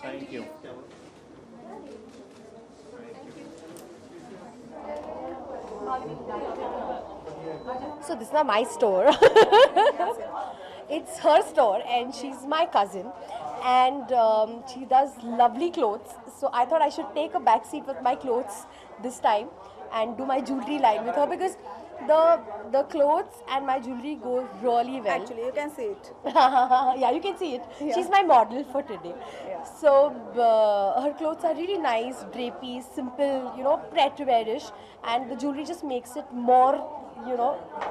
Thank you. So this is not my store. It's her store, and she's my cousin, and she does lovely clothes. So I thought I should take a back seat with my clothes this time and do my jewelry line with her, because the clothes and my jewelry go really well. Actually, you can see it. Yeah, you can see it. Yeah. She's my model for today. Yeah. So her clothes are really nice, drapey, simple, pret-wearish, and the jewelry just makes it more,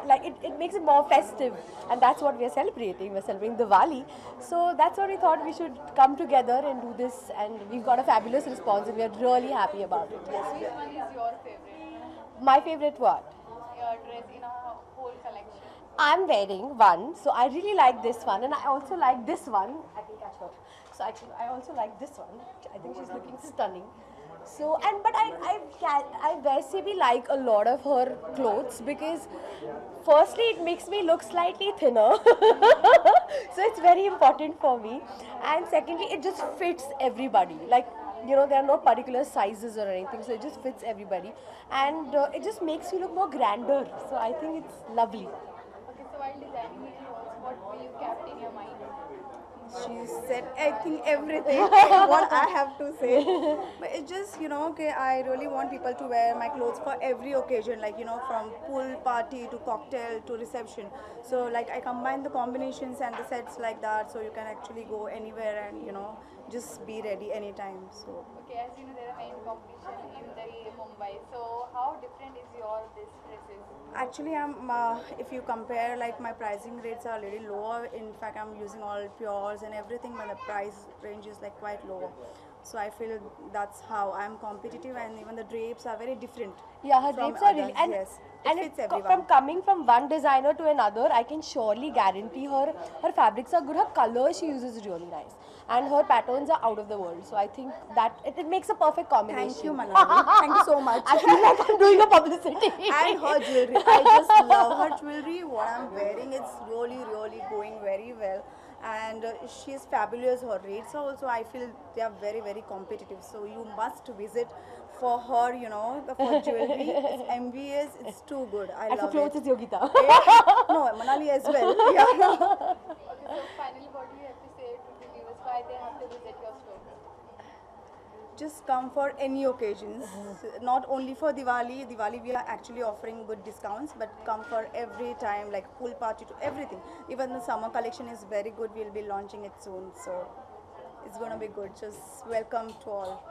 like it makes it more festive, and that's what we are celebrating. We're celebrating Diwali, so that's what we thought we should come together and do this, and we've got a fabulous response, and we are really happy about it. Which one is your favorite? My favorite what? Your dress in a whole collection. I'm wearing one, so I really like this one, and I also like this one. I can catch her. So actually, I also like this one. I think she's looking stunning. So, but I basically like a lot of her clothes, because firstly it makes me look slightly thinner, so it's very important for me, and secondly it just fits everybody. Like, there are no particular sizes or anything, so it just fits everybody, and it just makes you look more grander. So I think it's lovely. Okay, so while designing the clothes, what were you kept in your mind? She said, I think everything what I have to say. But it's just, okay, I really want people to wear my clothes for every occasion, like, from pool party to cocktail to reception. So, like, I combine the combinations and the sets like that, so you can actually go anywhere and, just be ready anytime. So. Okay, as you know, there are many competition in the Mumbai. So how different is your this dresses? Actually, if you compare, like, my pricing rates are a little lower. In fact, I'm using all pures and everything, but the price range is like quite lower. So I feel that's how I'm competitive, and even the drapes are very different. Yeah, her from drapes are others. really, and Yes, and it fits from everyone. coming from one designer to another, I can surely guarantee her fabrics are good. Her color she uses is really nice, and her patterns are out of the world. So I think that it makes a perfect combination. Thank you, Manali. Thank you so much. I feel like I'm doing a publicity. And her jewelry, I just love her jewelry. What I'm wearing, it's really, really going very well. And she's fabulous. Her rates are also, I feel they are very, very competitive. So you must visit for her, for jewelry. It's MVS, it's too good. I And for love clothes, it. it's Yogita. No, Manali as well. Yeah. Okay, so finally, what do you have to say to the viewers why they have to visit your store? Just come for any occasions, not only for Diwali. Diwali we are actually offering good discounts, but come for every time, like pool party to everything. Even the summer collection is very good. We'll be launching it soon, so it's gonna be good. Just welcome to all.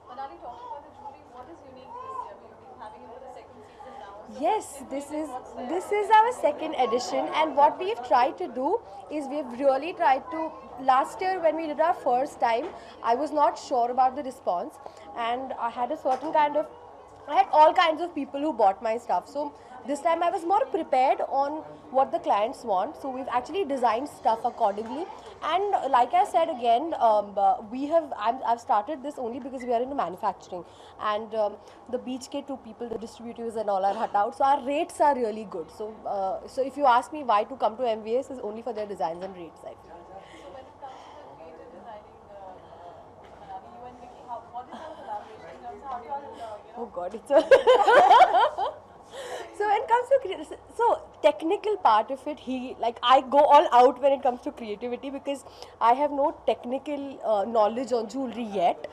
Manali, talking about the jewelry, what is unique this year? We've been having it for the second season now. So Yes, this is our second edition, and what we've tried to do is we've really tried to. Last year when we did our first time, I was not sure about the response, and I had all kinds of people who bought my stuff. So this time I was more prepared on what the clients want. So we've actually designed stuff accordingly. And like I said again, I've started this only because we are in manufacturing, and the beach ke two people, the distributors and all are hut out. So our rates are really good. So so if you ask me why to come to MVS, is only for their designs and rates, I feel. when it comes to the creative designing, Manali, you and Vicky, what is your collaboration in terms of how do you all, Oh God, it's a. So when it comes to technical part of it, I go all out when it comes to creativity, because I have no technical knowledge on jewelry yet.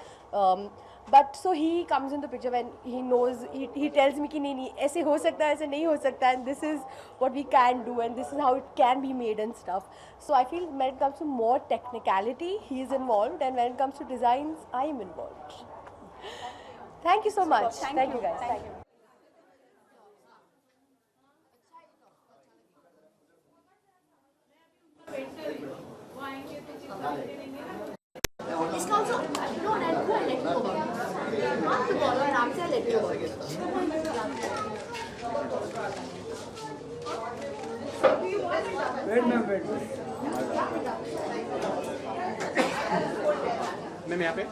But so he comes in the picture when he knows. He tells me कि नहीं ऐसे हो सकता है, ऐसे नहीं हो सकता, and this is what we can do, and this is how it can be made and stuff. So I feel when it comes to more technicality, he is involved, and when it comes to designs, I am involved. Thank you so much. Thank you guys. Thank you. इसका also no, I'll let you go. Not the ball, आराम से let you go. Wait, ma'am, wait. Ma'am यहाँ पे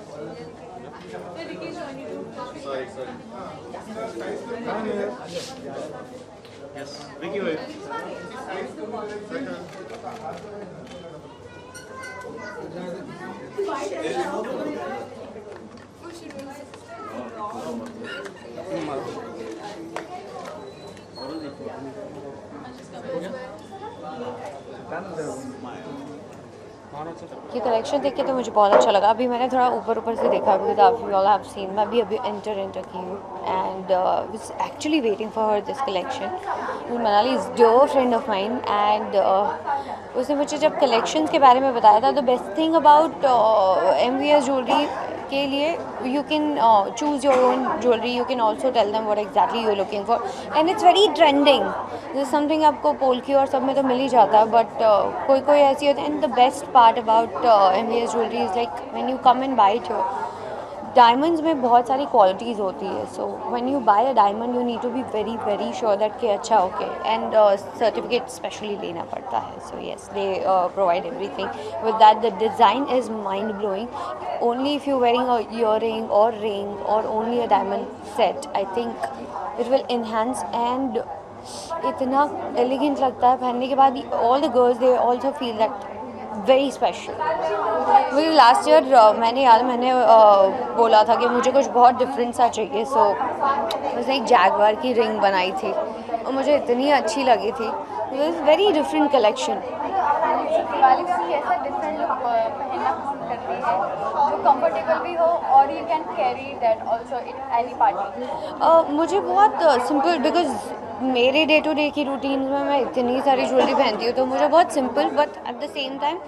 sorry yes Vicky हुए ये collection देख के तो मुझे बहुत अच्छा लगा. अभी मैंने थोड़ा ऊपर ऊपर से देखा because you all have seen. मैं भी अभी एंटर की हूँ and was actually waiting for this collection. Manali is dear friend of mine and उसने मुझे जब कलेक्शंस के बारे में बताया था. The best thing about MVS jewellery के लिए you can choose your own jewelry. You can also tell them what exactly you're looking for and it's very trending. This is something आपको पोल्की और सब में तो मिल ही जाता है बट कोई कोई ऐसी होती है. And the best part about MVS jewellery is like when you come and buy it. Diamonds में बहुत सारी क्वालिटीज़ होती है. So when you buy a diamond you need to be very very sure that कि अच्छा okay. And certificate specially लेना पड़ता है. So yes they provide everything with that. The design is mind blowing. Only if you wearing a earring और ring और only a diamond set I think it will enhance and इतना elegant लगता है पहनने के बाद. All the girls they also feel that very special. मुझे last year मैंने बोला था कि मुझे कुछ बहुत डिफरेंट सा चाहिए. सो उसने एक जैगवार की रिंग बनाई थी और मुझे इतनी अच्छी लगी थी. It was very different collection. Diwali में भी ऐसा डिफरेंट लुक पहनना पसंद करती है जो कंफर्टेबल भी हो और you can carry that also in any party. मुझे बहुत सिंपल बिकॉज मेरे डे टू डे की रूटीन में मैं इतनी सारी ज्वेलरी पहनती हूँ तो मुझे बहुत simple but at the same time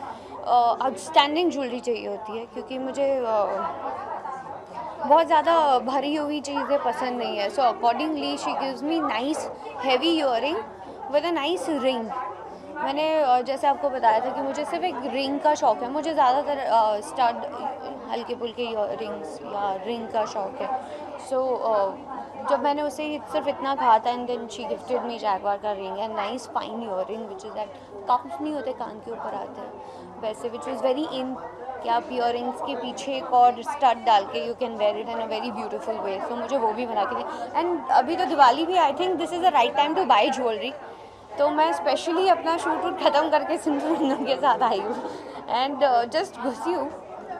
outstanding jewellery चाहिए होती है क्योंकि मुझे बहुत ज़्यादा भरी हुई चीज़ें पसंद नहीं है. So accordingly she gives me nice heavy earring with a nice ring. मैंने जैसे आपको बताया था कि मुझे सिर्फ एक रिंग का शौक़ है. मुझे ज़्यादातर स्टड हल्के फुल्के रिंग्स या रिंग का शौक़ है. सो जब मैंने उसे सिर्फ इतना कहा था and then she gifted me jaguar का ring and nice fine earring which is that cuff नहीं होते कान के ऊपर आते हैं वैसे विच इज़ वेरी इन कि आप ईयरिंग्स के पीछे एक और स्टड डाल के you can wear it in a very beautiful way. So मुझे वो भी बना के दी. एंड अभी तो दिवाली भी I think this is the right time two by jewellery. तो मैं स्पेशली अपना शूट वूट ख़त्म करके सिंपल रंगों के साथ आई हूँ एंड जस्ट घुसी हूँ.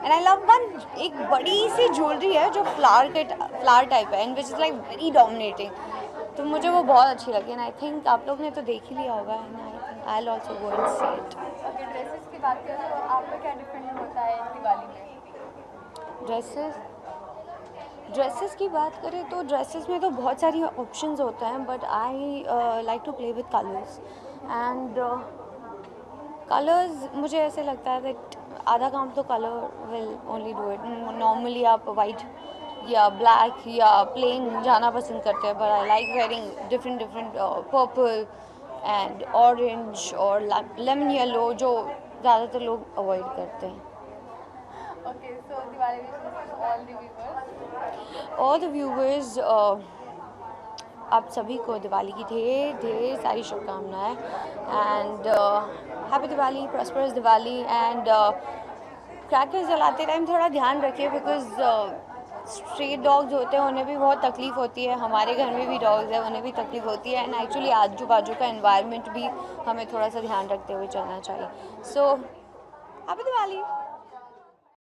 एंड आई लव वन एक बड़ी सी ज्वेलरी है जो फ्लावर टाइप है and which is like very dominating. तो मुझे वो बहुत अच्छी लगी एंड आई थिंक आप लोग ने तो देख ही लिया होगा and I think I will also go and see it. Okay dresses की बात करें तो आपका क्या डिफरेंट होता है दिवाली में? ड्रेसेस की बात करें तो ड्रेसेस में तो बहुत सारी ऑप्शंस होते हैं but I like to play with colours and colours मुझे ऐसे लगता है दैट आधा काम तो colour will only do it. Normally आप वाइट या ब्लैक या प्लेन जाना पसंद करते हैं but I like wearing different purple and orange और लेमन येलो जो ज़्यादातर लोग अवॉइड करते हैं. Okay so Diwali wishes to all the viewers. आप सभी को दिवाली की ढेर सारी शुभकामनाएं and happy Diwali, prosperous Diwali. And crackers जलाते टाइम थोड़ा ध्यान रखिए बिकॉज स्ट्रीट डॉग्स होते हैं उन्हें भी बहुत तकलीफ़ होती है. हमारे घर में भी डॉग्स है उन्हें भी तकलीफ़ होती है एंड एक्चुअली आजू बाजू का एनवायरनमेंट भी हमें थोड़ा सा ध्यान रखते हुए चलना चाहिए. So happy Diwali.